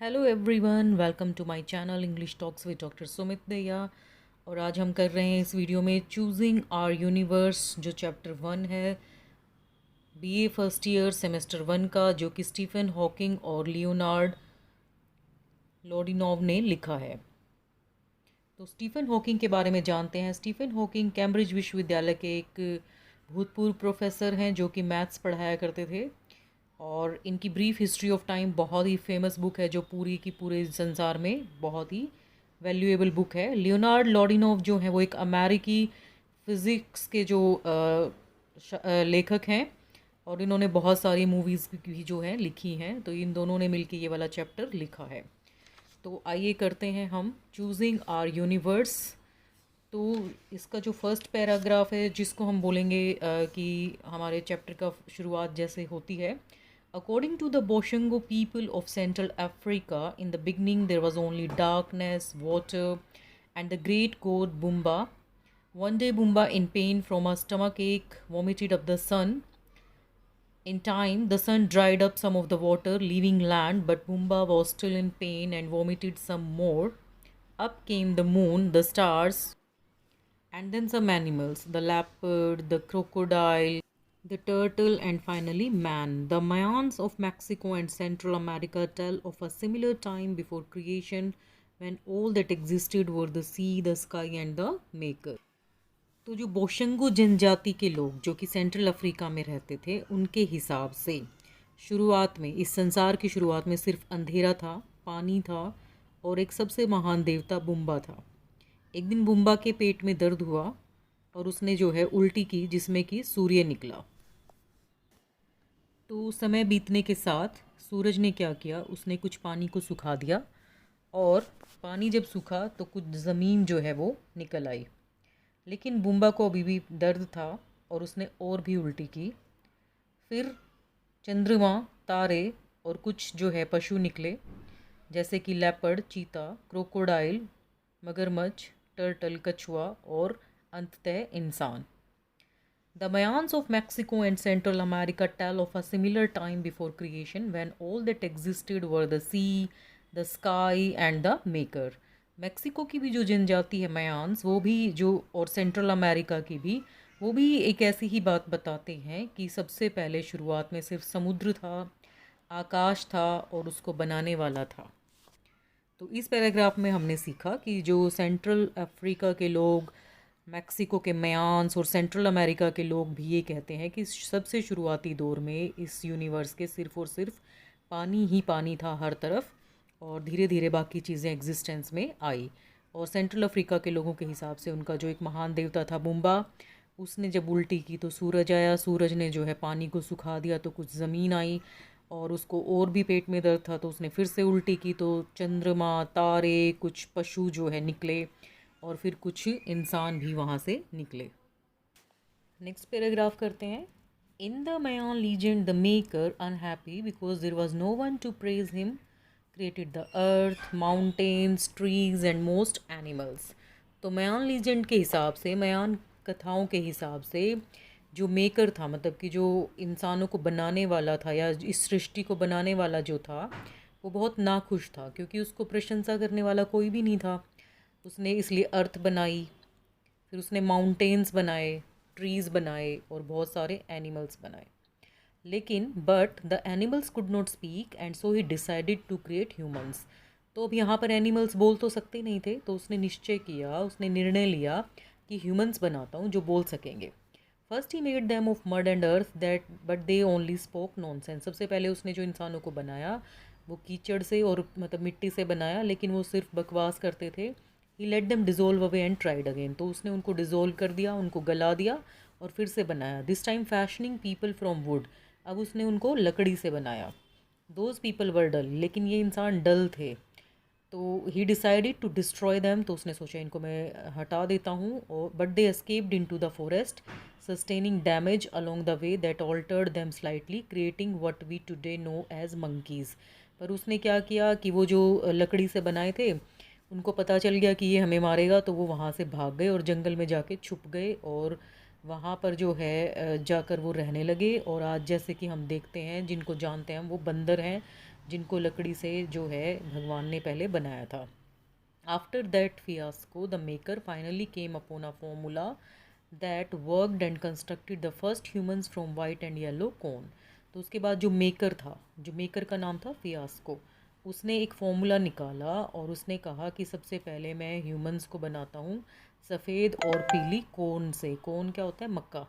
Hello everyone, welcome to my channel English talks with doctor Sumit Daiya. और आज हम कर रहे हैं इस वीडियो में चूजिंग आवर यूनिवर्स, जो चैप्टर 1 है बीए फर्स्ट ईयर सेमेस्टर 1 का, जो कि स्टीफन हॉकिंग और लियोनार्ड लोडिनोव ने लिखा है। तो स्टीफन हॉकिंग के बारे में जानते हैं। स्टीफन हॉकिंग कैम्ब्रिज विश्वविद्यालय के एक भूतपूर्व प्रोफेसर हैं जो कि मैथ्स पढ़ाया करते थे। और इनकी ब्रीफ हिस्ट्री ऑफ टाइम बहुत ही फेमस बुक है, जो पूरी की पूरे संसार में बहुत ही वैल्यूएबल बुक है। लियोनार्ड लॉडिनोव जो है वो एक अमेरिकी फिज़िक्स के जो लेखक हैं, और इन्होंने बहुत सारी मूवीज़ भी जो हैं लिखी हैं। तो इन दोनों ने मिलकर ये वाला चैप्टर लिखा है। तो आइए करते हैं हम चूजिंग आर यूनिवर्स। तो इसका जो फर्स्ट पैराग्राफ है, जिसको हम बोलेंगे कि हमारे चैप्टर का शुरुआत जैसे होती है। According to the Boshango people of Central Africa, in the beginning there was only darkness, water, and the great god Bumba. One day Bumba, in pain from a stomachache, vomited up the sun. In time, the sun dried up some of the water, leaving land, but Bumba was still in pain and vomited some more. Up came the moon, the stars, and then some animals, the leopard, the crocodile, the turtle, and finally man. The Mayans of Mexico and Central America tell of a similar time before creation when all that existed were the sea, the sky, and the maker. तो जो बोशंगो जनजाति के लोग जो कि central Africa में रहते थे, उनके हिसाब से शुरुआत में, इस संसार की शुरुआत में सिर्फ अंधेरा था, पानी था और एक सबसे महान देवता बुम्बा था। एक दिन बुम्बा के पेट में दर्द हुआ और उसने जो है उल्टी की, जिसमें कि सूर्य निकला। तो समय बीतने के साथ सूरज ने क्या किया, उसने कुछ पानी को सुखा दिया, और पानी जब सूखा तो कुछ ज़मीन जो है वो निकल आई। लेकिन बुम्बा को अभी भी दर्द था और उसने और भी उल्टी की। फिर चंद्रमा, तारे और कुछ जो है पशु निकले, जैसे कि लेपर्ड, चीता, क्रोकोडाइल, मगरमच्छ, टर्टल, कछुआ और अंततः इंसान। The Mayans of Mexico and Central America tell of a similar time before creation when all that existed were the sea, the sky and the maker. Mexico की भी जो जनजाति है मयान्स, वो भी जो, और सेंट्रल अमेरिका की भी, वो भी एक ऐसी ही बात बताते हैं कि सबसे पहले शुरुआत में सिर्फ समुद्र था, आकाश था और उसको बनाने वाला था। तो इस पैराग्राफ में हमने सीखा कि जो सेंट्रल अफ्रीका के लोग, मैक्सिको के मयान्स और सेंट्रल अमेरिका के लोग भी ये कहते हैं कि सबसे शुरुआती दौर में इस यूनिवर्स के सिर्फ और सिर्फ पानी ही पानी था हर तरफ, और धीरे धीरे बाकी चीज़ें एग्जिस्टेंस में आई। और सेंट्रल अफ्रीका के लोगों के हिसाब से उनका जो एक महान देवता था बुम्बा, उसने जब उल्टी की तो सूरज आया, सूरज ने जो है पानी को सुखा दिया तो कुछ ज़मीन आई, और उसको और भी पेट में दर्द था तो उसने फिर से उल्टी की तो चंद्रमा, तारे, कुछ पशु जो है निकले, और फिर कुछ इंसान भी वहाँ से निकले। नेक्स्ट पैराग्राफ करते हैं। In the Mayan legend the maker, unhappy because there was no one to praise him, created the earth, mountains, trees and most animals. तो मयान लीजेंड के हिसाब से, मयान कथाओं के हिसाब से, जो मेकर था, मतलब कि जो इंसानों को बनाने वाला था या इस सृष्टि को बनाने वाला जो था, वो बहुत नाखुश था क्योंकि उसको प्रशंसा करने वाला कोई भी नहीं था। उसने इसलिए अर्थ बनाई, फिर उसने माउंटेन्स बनाए, ट्रीज़ बनाए और बहुत सारे एनिमल्स बनाए। लेकिन but the animals could not speak and so he decided to create humans. तो अब यहाँ पर एनिमल्स बोल तो सकते नहीं थे, तो उसने निश्चय किया, उसने निर्णय लिया कि ह्यूमंस बनाता हूँ जो बोल सकेंगे। First he made them of mud and earth that but they only spoke nonsense. सबसे पहले उसने जो इंसानों को बनाया वो कीचड़ से और मतलब मिट्टी से बनाया, लेकिन वो सिर्फ बकवास करते थे। He let them dissolve away and tried again. तो उसने उनको डिज़ोल्व कर दिया, उनको गला दिया और फिर से बनाया। This time fashioning people from would. अब उसने उनको लकड़ी से बनाया। दोज पीपल वर डल, लेकिन ये इंसान डल थे। तो he decided to destroy them. तो उसने सोचा इनको मैं हटा देता हूँ, और but they escaped into the forest, sustaining damage along the way that altered them slightly, creating what we today know as monkeys. पर उसने क्या किया कि वो जो लकड़ी से बनाए थे, उनको पता चल गया कि ये हमें मारेगा, तो वो वहाँ से भाग गए और जंगल में जाके छुप गए, और वहाँ पर जो है जाकर वो रहने लगे। और आज जैसे कि हम देखते हैं, जिनको जानते हैं, वो बंदर हैं जिनको लकड़ी से जो है भगवान ने पहले बनाया था। After that fiasco the maker finally came upon a formula that worked and constructed the first humans from white and yellow corn. तो उसके बाद जो मेकर था, जो मेकर का नाम था फियास्को, उसने एक फॉर्मूला निकाला और उसने कहा कि सबसे पहले मैं ह्यूमंस को बनाता हूँ सफ़ेद और पीली कॉर्न से। कॉर्न क्या होता है? मक्का।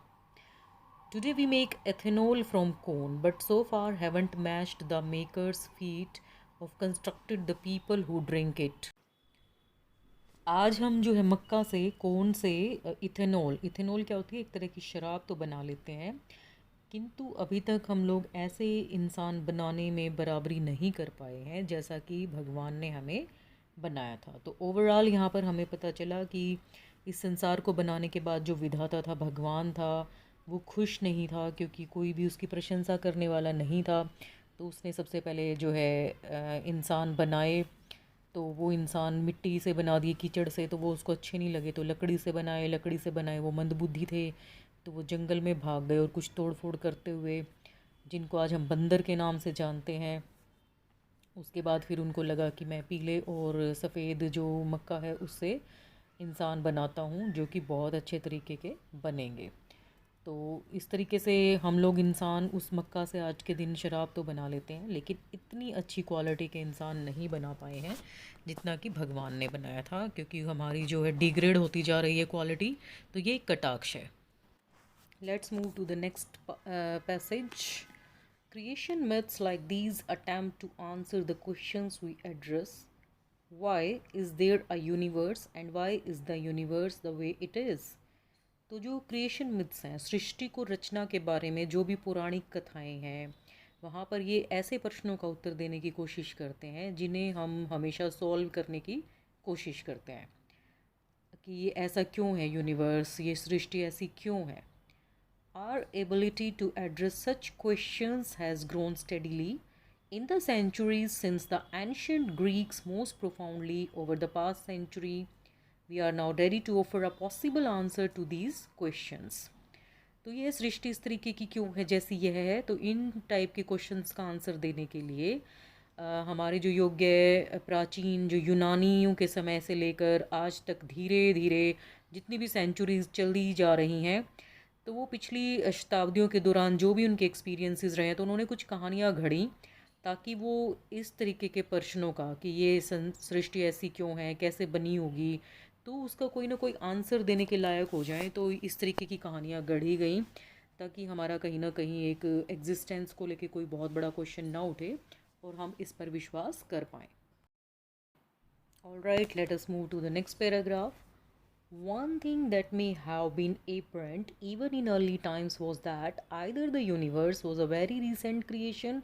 Today we make ethanol from corn, but so far haven't matched the maker's feat of constructed the people who drink it. आज हम जो है मक्का से, कॉर्न से इथेनॉल, इथेनॉल क्या होती है? एक तरह की शराब तो बना लेते हैं, किंतु अभी तक हम लोग ऐसे इंसान बनाने में बराबरी नहीं कर पाए हैं जैसा कि भगवान ने हमें बनाया था। तो ओवरऑल यहाँ पर हमें पता चला कि इस संसार को बनाने के बाद जो विधाता था, भगवान था, वो खुश नहीं था क्योंकि कोई भी उसकी प्रशंसा करने वाला नहीं था। तो उसने सबसे पहले जो है इंसान बनाए, तो वो इंसान मिट्टी से बना दिए, कीचड़ से, तो वो उसको अच्छे नहीं लगे। तो लकड़ी से बनाए, लकड़ी से बनाए, वो मंदबुद्धि थे तो वो जंगल में भाग गए और कुछ तोड़ फोड़ करते हुए, जिनको आज हम बंदर के नाम से जानते हैं। उसके बाद फिर उनको लगा कि मैं पीले और सफ़ेद जो मक्का है उससे इंसान बनाता हूँ जो कि बहुत अच्छे तरीके के बनेंगे। तो इस तरीके से हम लोग इंसान उस मक्का से आज के दिन शराब तो बना लेते हैं, लेकिन इतनी अच्छी क्वालिटी के इंसान नहीं बना पाए हैं जितना कि भगवान ने बनाया था, क्योंकि हमारी जो है डिग्रेड होती जा रही है क्वालिटी। तो ये एक कटाक्ष है। Let's move to the next passage. Creation myths like these attempt to answer the questions we address. Why is there a universe and why is the universe the way it is? तो जो creation myths हैं, सृष्टि को रचना के बारे में जो भी पौराणिक कथाएं हैं, वहाँ पर ये ऐसे प्रश्नों का उत्तर देने की कोशिश करते हैं जिन्हें हम हमेशा सॉल्व करने की कोशिश करते हैं कि ये ऐसा क्यों है, यूनिवर्स, ये सृष्टि ऐसी क्यों है। Our ability to address such questions has grown steadily in the centuries since the ancient Greeks most profoundly over the past century. We are now ready to offer a possible answer to these questions. तो ये सृष्टि इस तरीके की क्यों है जैसी यह है, तो इन टाइप के क्वेश्चंस का आंसर देने के लिए हमारे जो योग्य प्राचीन जो यूनानियों के समय से लेकर आज तक धीरे धीरे जितनी भी सेंचुरीज चली जा रही हैं, तो वो पिछली शताब्दियों के दौरान जो भी उनके एक्सपीरियंसेस रहे हैं, तो उन्होंने कुछ कहानियाँ घड़ी ताकि वो इस तरीके के प्रश्नों का कि ये सृष्टि ऐसी क्यों है, कैसे बनी होगी, तो उसका कोई ना कोई आंसर देने के लायक हो जाए। तो इस तरीके की कहानियाँ गढ़ी गई ताकि हमारा कहीं ना कहीं एक एग्जिस्टेंस को लेके कोई बहुत बड़ा क्वेश्चन ना उठे और हम इस पर विश्वास कर पाएँ। Alright, let us move to the next paragraph. One thing that may have been apparent even in early times was that either the universe was a very recent creation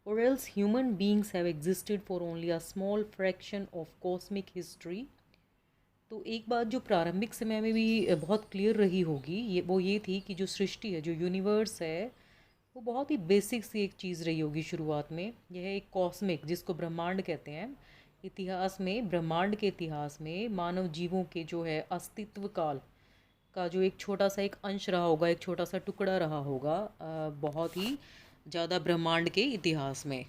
or else human beings have existed for only a small fraction of cosmic history. तो एक बात जो प्रारंभिक समय में भी बहुत clear रही होगी, ये थी कि जो सृष्टि है, जो यूनिवर्स है, वो बहुत ही बेसिक सी एक चीज़ रही होगी शुरुआत में। यह एक कॉस्मिक, जिसको ब्रह्मांड कहते हैं, इतिहास में, ब्रह्मांड के इतिहास में मानव जीवों के जो है अस्तित्व काल का जो एक छोटा सा एक अंश रहा होगा, एक छोटा सा टुकड़ा रहा होगा बहुत ही ज़्यादा ब्रह्मांड के इतिहास में।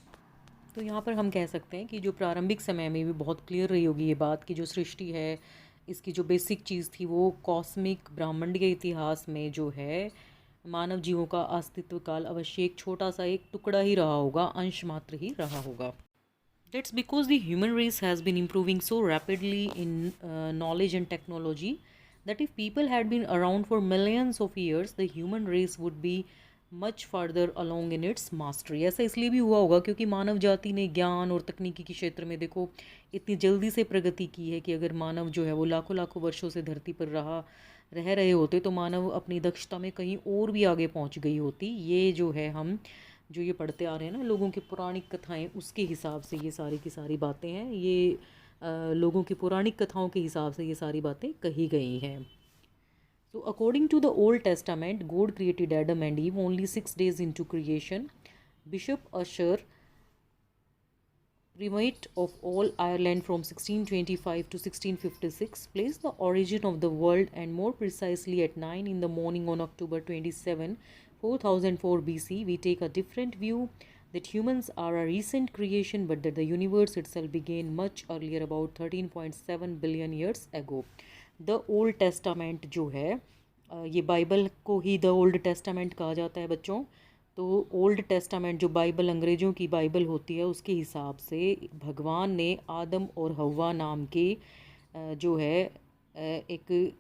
तो यहाँ पर हम कह सकते हैं कि जो प्रारंभिक समय में भी बहुत क्लियर रही होगी ये बात कि जो सृष्टि है, इसकी जो बेसिक चीज़ थी वो कॉस्मिक ब्रह्मांड के इतिहास में जो है मानव जीवों का अस्तित्व काल अवश्य एक छोटा सा एक टुकड़ा ही रहा होगा, अंश मात्र ही रहा होगा। That's because the human race has been improving so rapidly in knowledge and technology that if people had been around for millions of years, the human race would be much further along in its mastery. ऐसा इसलिए भी हुआ होगा क्योंकि मानव जाति ने ज्ञान और तकनीकी के क्षेत्र में देखो इतनी जल्दी से प्रगति की है कि अगर मानव जो है वो लाखों लाखों वर्षों से धरती पर रह रहे होते तो मानव अपनी दक्षता में कहीं और भी आगे पहुंच गई होती। ये जो है हम जो ये पढ़ते आ रहे हैं ना लोगों की पौराणिक कथाएं, उसके हिसाब से ये सारी की सारी बातें हैं, ये लोगों की पौराणिक कथाओं के हिसाब से ये सारी बातें कही गई हैं। So, according to the Old Testament, God created Adam and Eve only 6 days into creation. Bishop Usher, Primate of all Ireland from 1625 to 1656, placed the origin of the world, and more precisely at 9 in the morning on October 27, 4004 BC. We take a different view. that humans are a recent creation but that the universe itself began much earlier, about 13.7 billion years ago. The Old Testament जो है ये Bible को ही the old testament कहा जाता है बच्चों। तो old testament जो बाइबल अंग्रेज़ों की बाइबल होती है उसके हिसाब से भगवान ने आदम और हव्वा नाम के जो है एक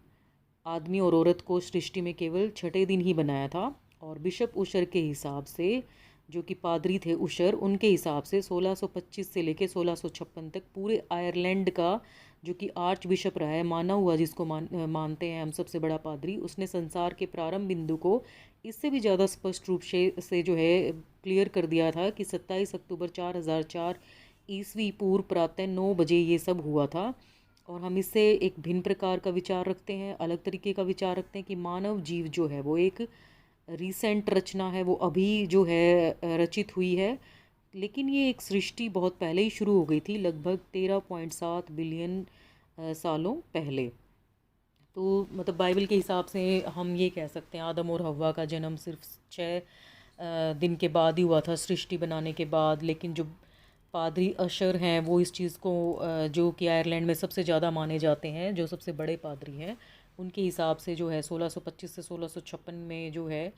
आदमी और औरत को सृष्टि में केवल छठे दिन ही बनाया था। और बिशप उशर के हिसाब से, जो कि पादरी थे उशर, उनके हिसाब से 1625 से लेके 1656 तक पूरे आयरलैंड का जो कि आर्च बिशप रहा है, माना हुआ जिसको मानते हैं हम सबसे बड़ा पादरी, उसने संसार के प्रारंभ बिंदु को इससे भी ज़्यादा स्पष्ट रूप से जो है क्लियर कर दिया था कि 27 अक्टूबर 4004 ईस्वी पूर्व प्रातः 9 बजे ये सब हुआ था। और हम इससे एक भिन्न प्रकार का विचार रखते हैं, अलग तरीके का विचार रखते हैं कि मानव जीव जो है वो एक रीसेंट रचना है, वो अभी जो है रचित हुई है। लेकिन ये एक सृष्टि बहुत पहले ही शुरू हो गई थी, लगभग 13.7 बिलियन सालों पहले। तो मतलब बाइबल के हिसाब से हम ये कह सकते हैं आदम और हव्वा का जन्म सिर्फ 6 दिन के बाद ही हुआ था सृष्टि बनाने के बाद। लेकिन जो पादरी अशर हैं वो इस चीज़ को जो कि आयरलैंड में सबसे ज़्यादा माने जाते हैं, जो सबसे बड़े पादरी हैं, उनके हिसाब से जो है 1625 से 1656 में जो है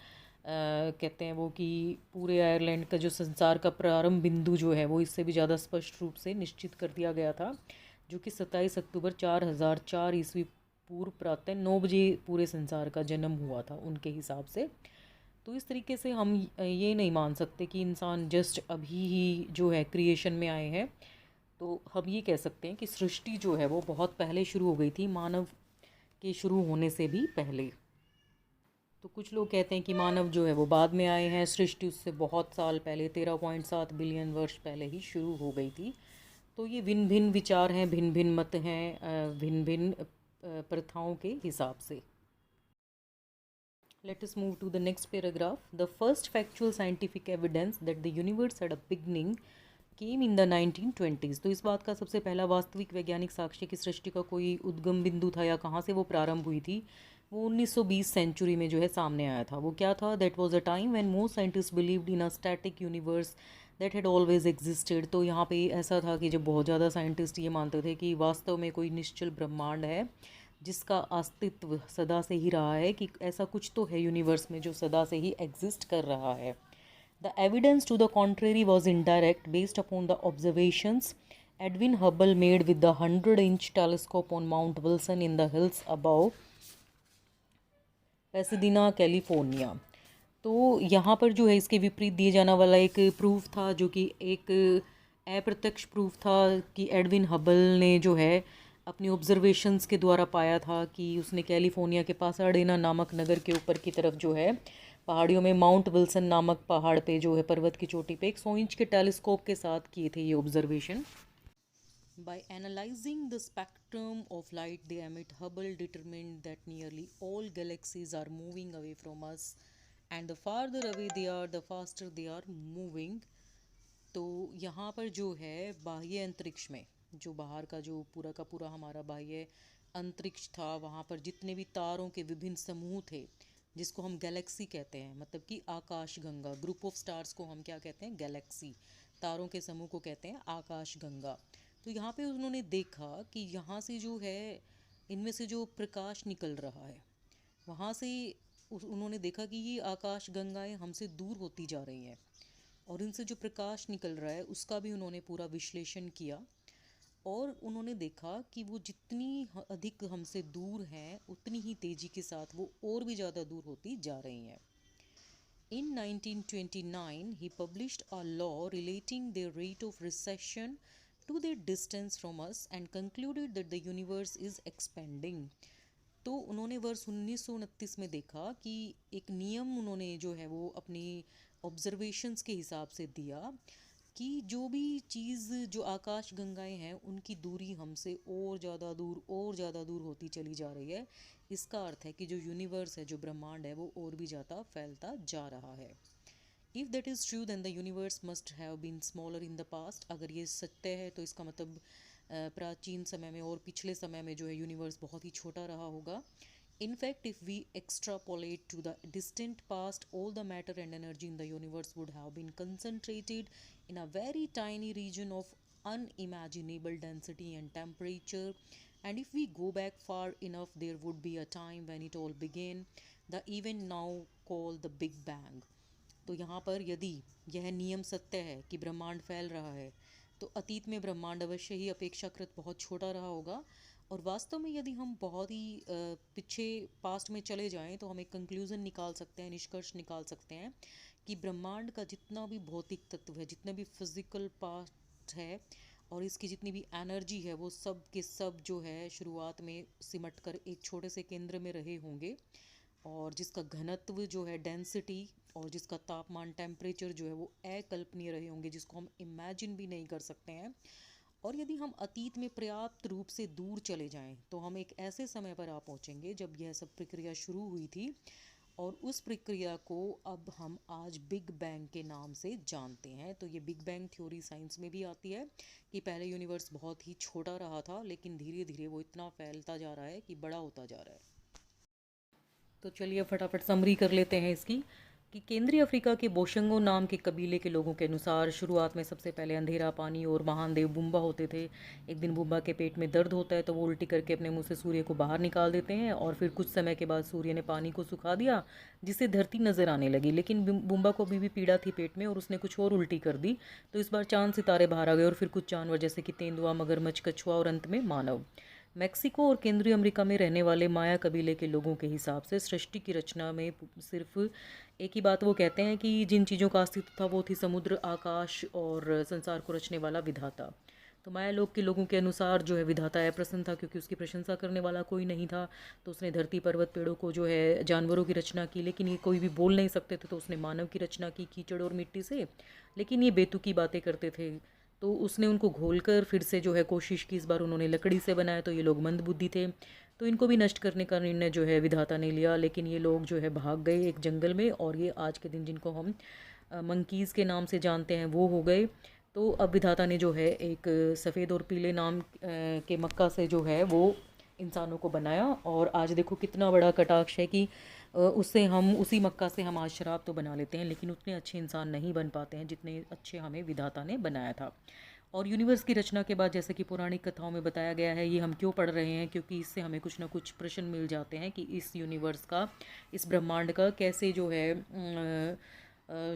कहते हैं वो कि पूरे आयरलैंड का जो संसार का प्रारंभ बिंदु जो है वो इससे भी ज़्यादा स्पष्ट रूप से निश्चित कर दिया गया था, जो कि 27 अक्टूबर 4004 ईस्वी पूर्व प्रातः 9 बजे पूरे संसार का जन्म हुआ था उनके हिसाब से। तो इस तरीके से हम ये नहीं मान सकते कि इंसान जस्ट अभी ही जो है क्रिएशन में आए हैं। तो हम ये कह सकते हैं कि सृष्टि जो है वो बहुत पहले शुरू हो गई थी, मानव के शुरू होने से भी पहले। तो कुछ लोग कहते हैं कि मानव जो है वो बाद में आए हैं, सृष्टि उससे बहुत साल पहले 13.7 बिलियन वर्ष पहले ही शुरू हो गई थी। तो ये भिन्न भिन्न विचार हैं, भिन्न भिन्न मत हैं, भिन्न भिन्न प्रथाओं के हिसाब से। Let us move to the next paragraph. The first factual scientific evidence that the universe had a beginning came in the 1920s. तो इस बात का सबसे पहला वास्तविक वैज्ञानिक साक्ष्य कि सृष्टि का कोई उद्गम बिंदु था या कहाँ से वो प्रारंभ हुई थी, वो 1920 सेंचुरी में जो है सामने आया था। वो क्या था? That was a time when most scientists believed in a static universe that had always existed. तो यहाँ पे ऐसा था कि जब बहुत ज़्यादा साइंटिस्ट ये मानते थे कि वास्तव में कोई निश्चल ब्रह्मांड है जिसका अस्तित्व सदा से ही रहा है, कि ऐसा कुछ तो है यूनिवर्स में जो सदा से ही एग्जिस्ट कर रहा है। The evidence to the contrary was indirect based upon the observations Edwin Hubble made with the 100-inch telescope on mount Wilson in the hills above Pasadena California. तो यहाँ पर जो है इसके विपरीत दिए जाने वाला एक प्रूफ था, जो कि एक अप्रत्यक्ष प्रूफ था कि एडविन हबल ने जो है अपनी ऑब्जर्वेशंस के द्वारा पाया था कि उसने कैलिफोर्निया के पासाडेना नामक नगर के ऊपर की तरफ जो है पहाड़ियों में माउंट विल्सन नामक पहाड़ पे जो है पर्वत की चोटी पे 100 इंच के टेलीस्कोप के साथ किए थे ये observation. By analyzing the spectrum of light they emit, Hubble determined that nearly all galaxies are moving away from us, and the farther away they are, the faster they are moving. तो यहाँ पर जो है बाह्य अंतरिक्ष में, जो बाहर का जो पूरा का पूरा हमारा बाह्य अंतरिक्ष था, वहाँ पर जितने भी तारों के विभिन्न समूह थे, जिसको हम गैलेक्सी कहते हैं, मतलब कि आकाश गंगा, ग्रुप ऑफ स्टार्स को हम क्या कहते हैं? गैलेक्सी। तारों के समूह को कहते हैं आकाश गंगा। तो यहाँ पे उन्होंने देखा कि यहाँ से जो है इनमें से जो प्रकाश निकल रहा है, वहाँ से उन्होंने देखा कि ये आकाश गंगाएं हमसे दूर होती जा रही हैं, और इनसे जो प्रकाश निकल रहा है उसका भी उन्होंने पूरा विश्लेषण किया, और उन्होंने देखा कि वो जितनी अधिक हमसे दूर हैं उतनी ही तेज़ी के साथ वो और भी ज़्यादा दूर होती जा रही हैं। In 1929, he published a law relating their rate of recession to their distance from us and concluded that the universe is expanding. तो उन्होंने वर्ष 1929 में देखा कि एक नियम उन्होंने जो है वो अपनी ऑब्जर्वेशंस के हिसाब से दिया कि जो भी चीज़ जो आकाश गंगाएं हैं उनकी दूरी हमसे और ज़्यादा दूर होती चली जा रही है। इसका अर्थ है कि जो यूनिवर्स है, जो ब्रह्मांड है, वो और भी ज़्यादा फैलता जा रहा है। If that is true then the universe must have been smaller in the past. अगर ये सत्य है तो इसका मतलब प्राचीन समय में और पिछले समय में जो है यूनिवर्स बहुत ही छोटा रहा होगा। In fact, if we extrapolate to the distant past, all the matter and energy in the universe would have been concentrated in a very tiny region of unimaginable density and temperature. And if we go back far enough, there would be a time when it all began, the event now called the Big Bang. तो यहाँ पर यदि यह नियम सत्य है कि ब्रह्मांड फैल रहा है, तो अतीत में ब्रह्मांड अवश्य ही अपेक्षाकृत बहुत छोटा रहा होगा। और वास्तव में यदि हम बहुत ही पीछे पास्ट में चले जाएं तो हम एक कंक्लूज़न निकाल सकते हैं, निष्कर्ष निकाल सकते हैं कि ब्रह्मांड का जितना भी भौतिक तत्व है, जितने भी फिजिकल पार्ट है और इसकी जितनी भी एनर्जी है, वो सब के सब जो है शुरुआत में सिमट कर एक छोटे से केंद्र में रहे होंगे, और जिसका घनत्व जो है डेंसिटी और जिसका तापमान टेम्परेचर जो है वो अकल्पनीय रहे होंगे, जिसको हम इमेजिन भी नहीं कर सकते हैं। और यदि हम अतीत में पर्याप्त रूप से दूर चले जाएं तो हम एक ऐसे समय पर आ पहुंचेंगे जब यह सब प्रक्रिया शुरू हुई थी, और उस प्रक्रिया को अब हम आज बिग बैंग के नाम से जानते हैं। तो ये बिग बैंग थ्योरी साइंस में भी आती है कि पहले यूनिवर्स बहुत ही छोटा रहा था, लेकिन धीरे धीरे वो इतना फैलता जा रहा है कि बड़ा होता जा रहा है। तो चलिए फटाफट समरी कर लेते हैं इसकी कि केंद्रीय अफ्रीका के बोशंगो नाम के कबीले के लोगों के अनुसार शुरुआत में सबसे पहले अंधेरा, पानी और महान देव बुम्बा होते थे। एक दिन बुम्बा के पेट में दर्द होता है तो वो उल्टी करके अपने मुंह से सूर्य को बाहर निकाल देते हैं, और फिर कुछ समय के बाद सूर्य ने पानी को सुखा दिया जिससे धरती नजर आने लगी। लेकिन बुम्बा को अभी भी पीड़ा थी पेट में और उसने कुछ और उल्टी कर दी, तो इस बार चांद सितारे बाहर आ गए और फिर कुछ जानवर जैसे कि तेंदुआ, मगरमच्छ, कछुआ और अंत में मानव। मेक्सिको और केंद्रीय अमेरिका में रहने वाले माया कबीले के लोगों के हिसाब से सृष्टि की रचना में सिर्फ एक ही बात वो कहते हैं कि जिन चीज़ों का अस्तित्व था वो थी समुद्र, आकाश और संसार को रचने वाला विधाता। तो माया लोग के लोगों के अनुसार जो है विधाता अप्रसन्न था क्योंकि उसकी प्रशंसा करने वाला कोई नहीं था। तो उसने धरती, पर्वत, पेड़ों को जो है जानवरों की रचना की, लेकिन ये कोई भी बोल नहीं सकते थे, तो उसने मानव की रचना की कीचड़ और मिट्टी से, लेकिन ये बेतुकी बातें करते थे। तो उसने उनको घोलकर फिर से जो है कोशिश की। इस बार उन्होंने लकड़ी से बनाया, तो ये लोग मंदबुद्धि थे, तो इनको भी नष्ट करने का निर्णय जो है विधाता ने लिया। लेकिन ये लोग जो है भाग गए एक जंगल में, और ये आज के दिन जिनको हम मंकीज़ के नाम से जानते हैं वो हो गए। तो अब विधाता ने जो है एक सफ़ेद और पीले नाम के मक्का से जो है वो इंसानों को बनाया, और आज देखो कितना बड़ा कटाक्ष है कि उससे हम उसी मक्का से हम आज शराब तो बना लेते हैं, लेकिन उतने अच्छे इंसान नहीं बन पाते हैं जितने अच्छे हमें विधाता ने बनाया था। और यूनिवर्स की रचना के बाद जैसे कि पौराणिक कथाओं में बताया गया है, ये हम क्यों पढ़ रहे हैं, क्योंकि इससे हमें कुछ ना कुछ प्रश्न मिल जाते हैं कि इस यूनिवर्स का, इस ब्रह्मांड का कैसे जो है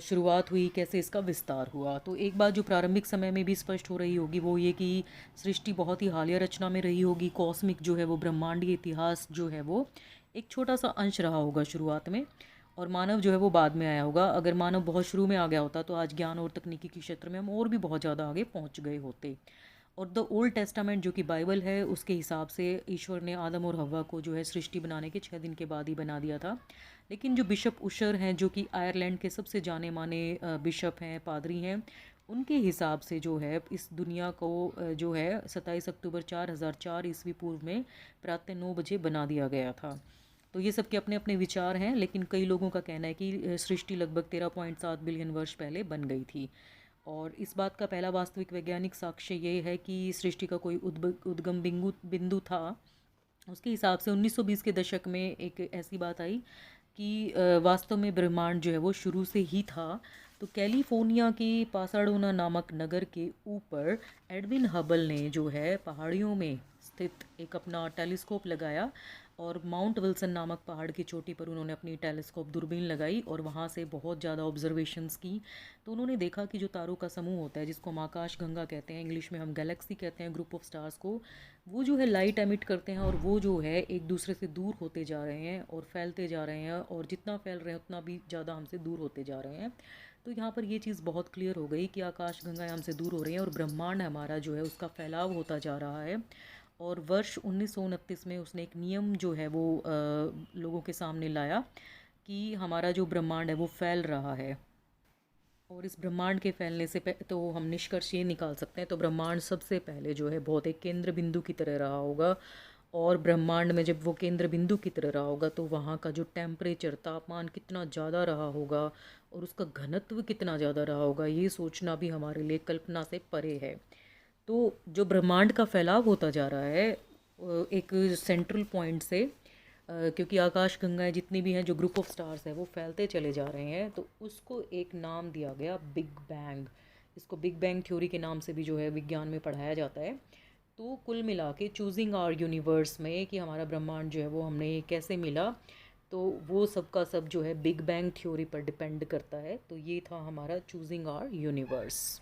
शुरुआत हुई, कैसे इसका विस्तार हुआ। तो एक बात जो प्रारंभिक समय में भी स्पष्ट हो रही होगी वो ये कि सृष्टि बहुत ही हालिया रचना में रही होगी। कॉस्मिक जो है वो ब्रह्मांडीय इतिहास जो है वो एक छोटा सा अंश रहा होगा शुरुआत में, और मानव जो है वो बाद में आया होगा। अगर मानव बहुत शुरू में आ गया होता तो आज ज्ञान और तकनीकी के क्षेत्र में हम और भी बहुत ज़्यादा आगे पहुंच गए होते। और द ओल्ड टेस्टामेंट जो कि बाइबल है उसके हिसाब से ईश्वर ने आदम और हव्वा को जो है सृष्टि बनाने के 6 दिन के बाद ही बना दिया था। लेकिन जो बिशप उशर हैं, जो कि आयरलैंड के सबसे जाने माने बिशप हैं, पादरी हैं, उनके हिसाब से जो है इस दुनिया को जो है 27 अक्टूबर 4004 ईस्वी पूर्व में प्रातः 9 बजे बना दिया गया था। तो ये सब के अपने अपने विचार हैं, लेकिन कई लोगों का कहना है कि सृष्टि लगभग 13.7 बिलियन वर्ष पहले बन गई थी। और इस बात का पहला वास्तविक वैज्ञानिक साक्ष्य ये है कि सृष्टि का कोई उद्गम बिंदु बिंदु था। उसके हिसाब से 1920 के दशक में एक ऐसी बात आई कि वास्तव में ब्रह्मांड जो है वो शुरू से ही था। तो कैलिफोर्निया के पासाडोना नामक नगर के ऊपर एडविन हबल ने जो है पहाड़ियों में स्थित एक अपना टेलीस्कोप लगाया, और माउंट विल्सन नामक पहाड़ की चोटी पर उन्होंने अपनी टेलीस्कोप दूरबीन लगाई और वहाँ से बहुत ज़्यादा ऑब्जर्वेशंस की। तो उन्होंने देखा कि जो तारों का समूह होता है, जिसको हम आकाश गंगा कहते हैं, इंग्लिश में हम गैलेक्सी कहते हैं, ग्रुप ऑफ स्टार्स को, वो जो है लाइट एमिट करते हैं, और वो जो है एक दूसरे से दूर होते जा रहे हैं और फैलते जा रहे हैं, और जितना फैल रहे हैं उतना भी ज़्यादा हमसे दूर होते जा रहे हैं। तो यहाँ पर ये चीज़ बहुत क्लियर हो गई कि आकाश गंगाएं हमसे दूर हो रही हैं और ब्रह्मांड हमारा जो है उसका फैलाव होता जा रहा है। और वर्ष 1929 में उसने एक नियम जो है वो लोगों के सामने लाया कि हमारा जो ब्रह्मांड है वो फैल रहा है। और इस ब्रह्मांड के फैलने से तो हम निष्कर्ष ये निकाल सकते हैं, तो ब्रह्मांड सबसे पहले जो है बहुत एक केंद्र बिंदु की तरह रहा होगा। और ब्रह्मांड में जब वो केंद्र बिंदु की तरह रहा होगा तो वहाँ का जो टेम्परेचर, तापमान कितना ज़्यादा रहा होगा और उसका घनत्व कितना ज़्यादा रहा होगा, ये सोचना भी हमारे लिए कल्पना से परे है। तो जो ब्रह्मांड का फैलाव होता जा रहा है एक सेंट्रल पॉइंट से क्योंकि आकाश गंगाएं जितनी भी हैं, जो ग्रुप ऑफ स्टार्स है वो फैलते चले जा रहे हैं, तो उसको एक नाम दिया गया बिग बैंग। इसको बिग बैंग थ्योरी के नाम से भी जो है विज्ञान में पढ़ाया जाता है। तो कुल मिला के चूजिंग आवर यूनिवर्स में कि हमारा ब्रह्मांड जो है वो हमने कैसे मिला, तो वो सब का सब जो है बिग बैंग थ्योरी पर डिपेंड करता है। तो ये था हमारा चूजिंग आवर यूनिवर्स।